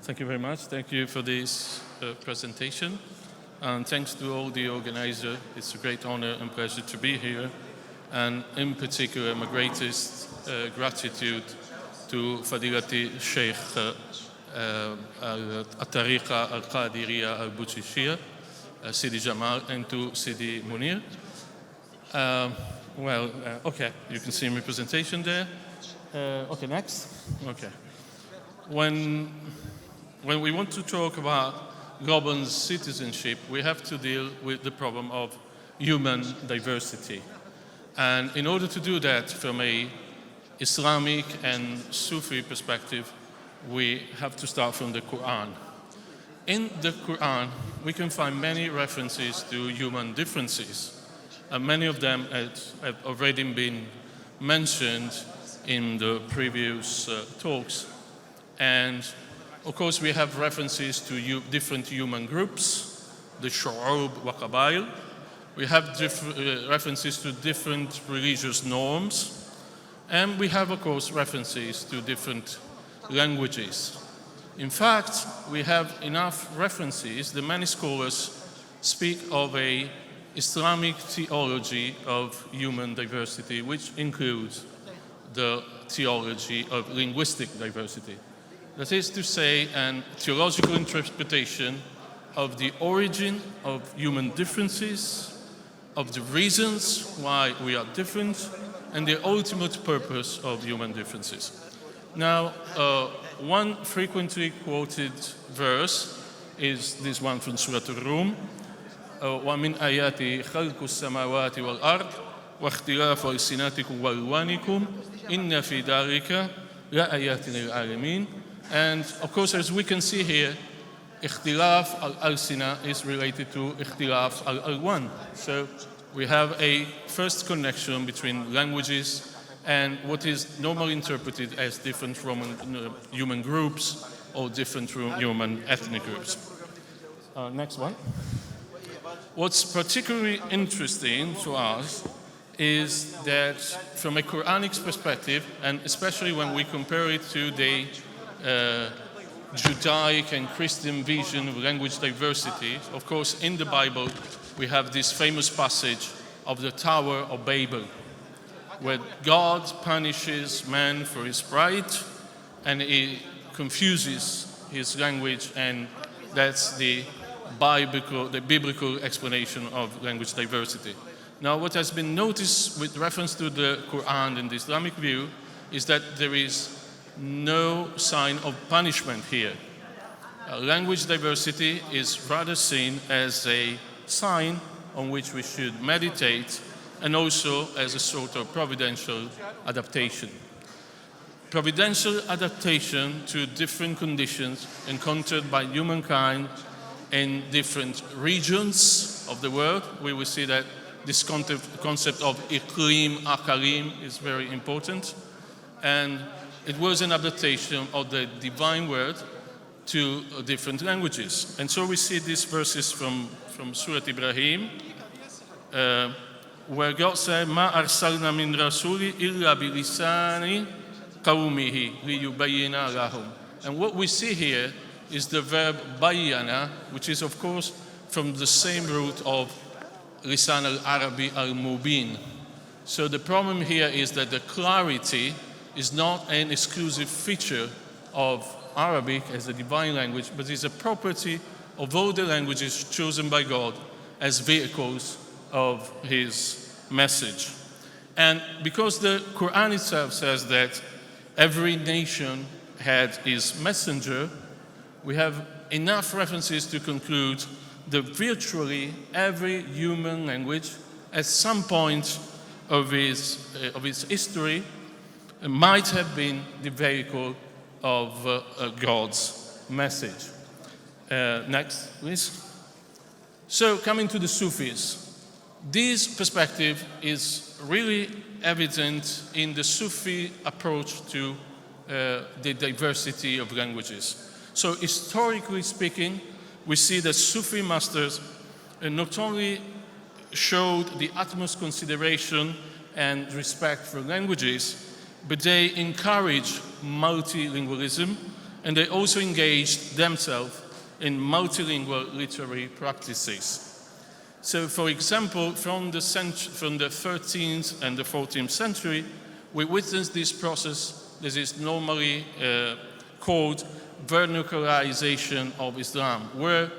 Thank you very much. Thank you for this presentation. And thanks to all the organizers. It's a great honor and pleasure to be here. And in particular, my greatest gratitude to Fadilati Sheikh Al-Tariqa Al-Qadiriya Al-Butishia, Sidi Jamal, and to Sidi Munir. Okay, you can see my presentation there. Okay, next. Okay. When we want to talk about global citizenship, we have to deal with the problem of human diversity. And in order to do that from a Islamic and Sufi perspective, we have to start from the Quran. In the Quran, we can find many references to human differences. And many of them have already been mentioned in the previous talks. And of course, we have references to different human groups, the Sha'ur wa Qabail. We have references to different religious norms. And we have, of course, references to different languages. In fact, we have enough references that many scholars speak of an Islamic theology of human diversity, which includes the theology of linguistic diversity. That is to say, an theological interpretation of the origin of human differences, of the reasons why we are different, and the ultimate purpose of human differences. Now, one frequently quoted verse is this one from Surah Al-Rum, وَمِنْ آيَاتِ خَلْقُ السَّمَاوَاتِ وَالْأَرْضِ وَاخْتِلَافُ أَلْسِنَتِكُمْ وَأَلْوَانِكُمْ إِنَّ فِي ذَلِكَ لَآيَاتٍ لِلْعَالَمِينَ. And of course, as we can see here, اختلاف al-alsina is related to اختلاف al-alwan. So we have a first connection between languages and what is normally interpreted as different human groups or different human ethnic groups. Next one. What's particularly interesting to us is that from a Quranic perspective, and especially when we compare it to the Judaic and Christian vision of language diversity, of course, in the Bible, we have this famous passage of the Tower of Babel, where God punishes man for his pride, and he confuses his language, and that's the biblical explanation of language diversity. Now, what has been noticed with reference to the Quran and the Islamic view is that there is no sign of punishment here. Language diversity is rather seen as a sign on which we should meditate and also as a sort of providential adaptation. Providential adaptation to different conditions encountered by humankind in different regions of the world. We will see that this concept of iklim, akalim is very important. And it was an adaptation of the divine word to different languages. And so we see these verses from Surah Ibrahim, where God said, مَا أَرْسَلْنَا مِنْ رَسُولٍ إِلَّا بِلِسَانِ قَوْمِهِ لِيُبَيِّنَ لَهُمْ. And what we see here is the verb bayyana, which is of course from the same root of lisan al-Arabi al-mubin. So the problem here is that the clarity is not an exclusive feature of Arabic as a divine language, but is a property of all the languages chosen by God as vehicles of his message. And because the Quran itself says that every nation had his messenger, we have enough references to conclude that virtually every human language at some point of its history might have been the vehicle of God's message. Next, please. So, coming to the Sufis, this perspective is really evident in the Sufi approach to the diversity of languages. So, historically speaking, we see that Sufi masters not only showed the utmost consideration and respect for languages, but they encourage multilingualism and they also engaged themselves in multilingual literary practices. So, for example, from the 13th and the 14th century, we witnessed this process that is normally called vernacularization of Islam, where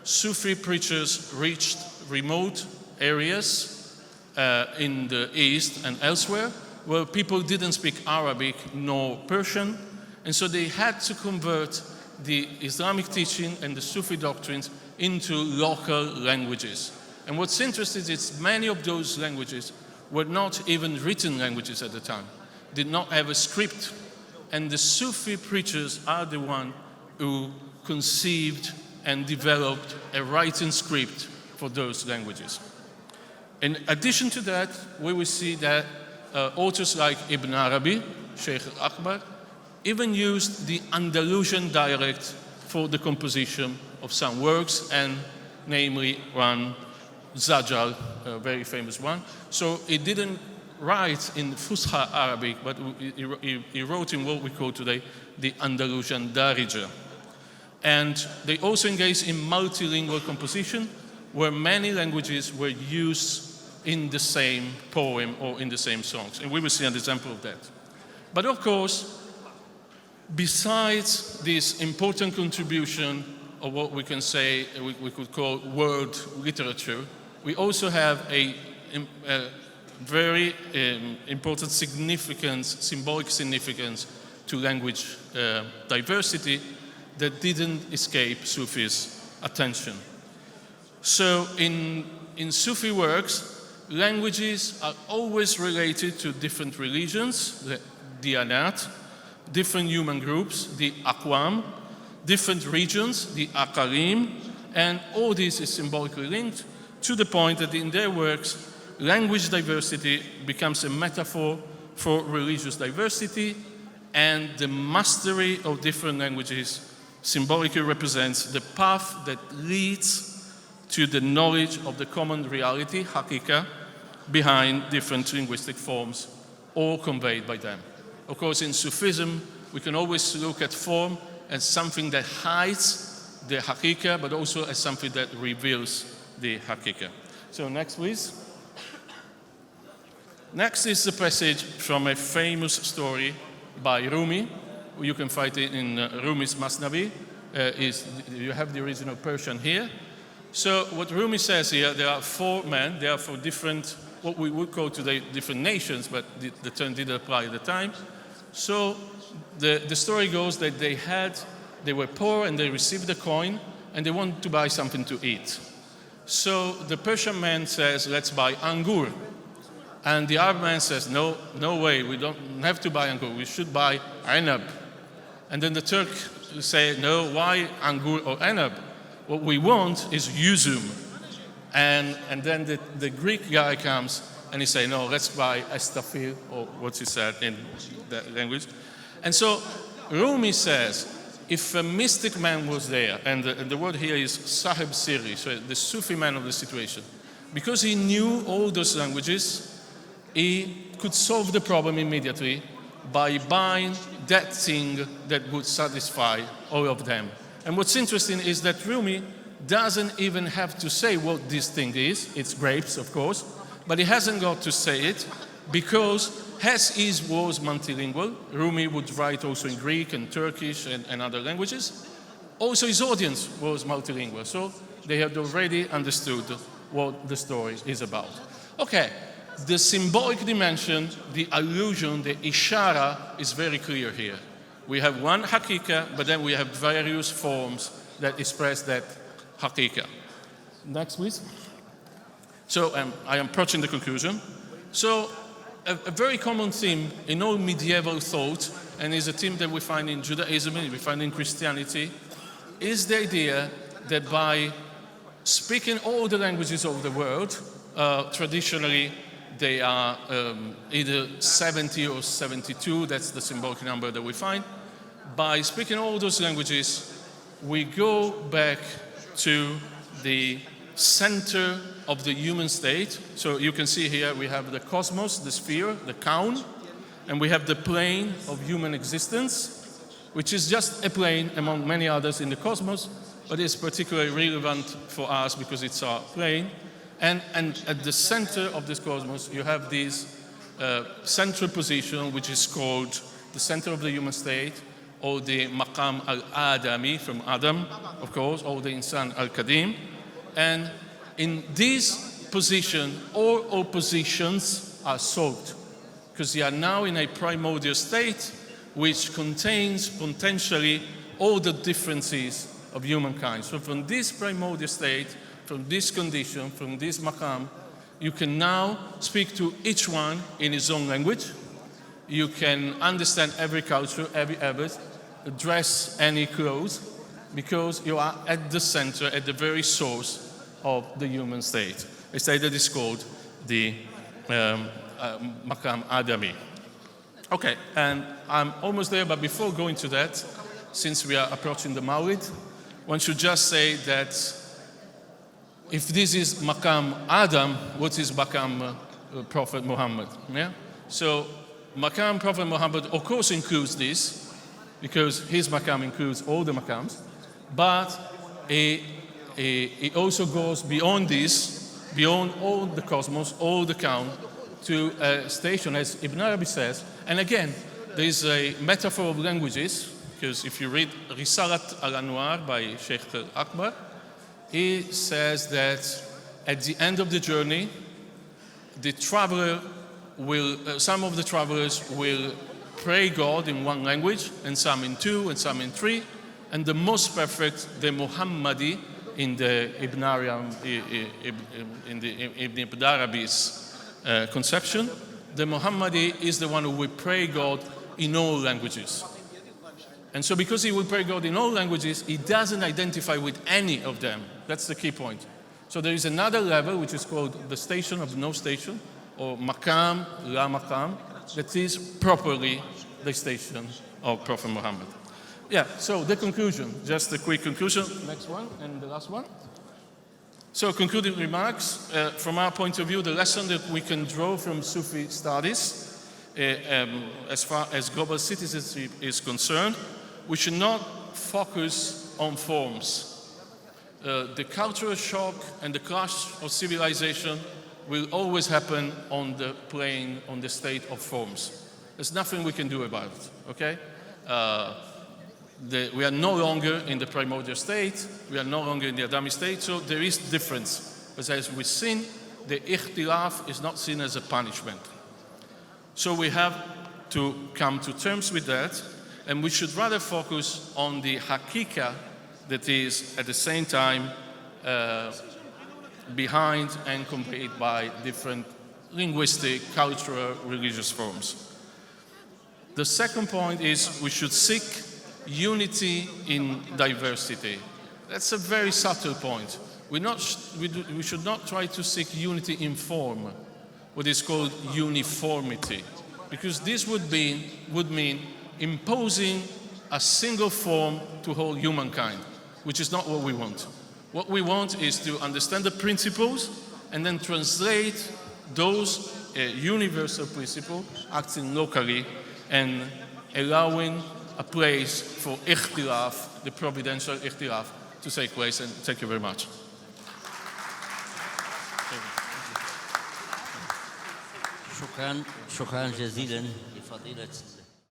Sufi preachers reached remote areas in the East and elsewhere, where people didn't speak Arabic nor Persian, and so they had to convert the Islamic teaching and the Sufi doctrines into local languages. And what's interesting is many of those languages were not even written languages at the time, did not have a script. And the Sufi preachers are the ones who conceived and developed a writing script for those languages. In addition to that, we will see that authors like Ibn Arabi, Sheikh al-Akbar, even used the Andalusian dialect for the composition of some works, and namely one, Zajjal, a very famous one. So he didn't write in Fusha Arabic, but he wrote in what we call today the Andalusian Darija. And they also engaged in multilingual composition, where many languages were used in the same poem or in the same songs. And we will see an example of that. But of course, besides this important contribution of what we can say, we could call world literature, we also have a very important significance, symbolic significance to language diversity that didn't escape Sufi's attention. So in Sufi works, languages are always related to different religions, the diyanat, different human groups, the aqwam, different regions, the aqalim, and all this is symbolically linked to the point that in their works, language diversity becomes a metaphor for religious diversity, and the mastery of different languages symbolically represents the path that leads to the knowledge of the common reality, hakika, behind different linguistic forms, all conveyed by them. Of course, in Sufism, we can always look at form as something that hides the hakika, but also as something that reveals the hakika. So next, please. Next is the passage from a famous story by Rumi. You can find it in Rumi's Masnavi. You have the original Persian here. So what Rumi says here, there are four men, they are for different, what we would call today different nations, but the term didn't apply at the time. So the story goes that they were poor and they received a coin and they wanted to buy something to eat. So the Persian man says, let's buy angur. And the Arab man says, no way, we don't have to buy angur, we should buy anab. And then the Turk say, no, why angur or anab? What we want is yuzum. And then the Greek guy comes and he say, no, let's buy estafil, or what he said in that language. And so Rumi says, if a mystic man was there, and the word here is sahib siri, so the Sufi man of the situation, because he knew all those languages, he could solve the problem immediately by buying that thing that would satisfy all of them. And what's interesting is that Rumi doesn't even have to say what this thing is. It's grapes, of course, but he hasn't got to say it because as he was multilingual, Rumi would write also in Greek and Turkish and other languages. Also his audience was multilingual, so they had already understood what the story is about. Okay, the symbolic dimension, the allusion, the ishara is very clear here. We have one hakika, but then we have various forms that express that hakika. Next, please. So I am approaching the conclusion. So a very common theme in all medieval thought, and is a theme that we find in Judaism and we find in Christianity, is the idea that by speaking all the languages of the world, traditionally they are either 70 or 72, that's the symbolic number that we find. By speaking all those languages, we go back to the center of the human state. So you can see here we have the cosmos, the sphere, the kaun, and we have the plane of human existence, which is just a plane among many others in the cosmos, but is particularly relevant for us because it's our plane. And at the center of this cosmos, you have this central position, which is called the center of the human state, or the maqam al-adami, from Adam, of course, or the insan al-kadim. And in this position, all oppositions are solved, because you are now in a primordial state which contains potentially all the differences of humankind. So from this primordial state, from this condition, from this maqam, you can now speak to each one in his own language. You can understand every culture, every habit, dress any clothes, because you are at the center, at the very source of the human state. A state that is called the maqam adami. Okay, and I'm almost there, but before going to that, since we are approaching the Mawlid, one should just say that if this is maqam Adam, what is maqam Prophet Muhammad? Yeah? So maqam Prophet Muhammad, of course, includes this, because his maqam includes all the maqams, but it also goes beyond this, beyond all the cosmos, all the count, to a station, as Ibn Arabi says. And again, there is a metaphor of languages, because if you read Risalat al-Anwar by Sheikh Akbar, he says that at the end of the journey, the traveler will, some of the travelers will pray God in one language, and some in two, and some in three, and the most perfect, the Muhammadi, in the Ibn Arabi's conception, the Muhammadi is the one who will pray God in all languages. And so because he will pray God in all languages, he doesn't identify with any of them. That's the key point. So there is another level, which is called the station of no station, or maqam, la maqam, that is properly the station of Prophet Muhammad. Yeah, so the conclusion, just a quick conclusion. Next one, and the last one. So concluding remarks, from our point of view, the lesson that we can draw from Sufi studies, as far as global citizenship is concerned, we should not focus on forms. The cultural shock and the clash of civilization will always happen on the plane, on the state of forms. There's nothing we can do about it, okay? We are no longer in the primordial state, we are no longer in the Adami state, so there is difference. But as with sin, the ikhtilaf is not seen as a punishment. So we have to come to terms with that, and we should rather focus on the hakika that is at the same time behind and complete by different linguistic, cultural, religious forms. The second point is we should seek unity in diversity. That's a very subtle point. We should not try to seek unity in form, what is called uniformity, because this would mean imposing a single form to whole humankind, which is not what we want. What we want is to understand the principles and then translate those universal principles acting locally and allowing a place for ikhtilaf, the providential ikhtilaf, to take place. And thank you very much. شكرا جزيلا لفضيلة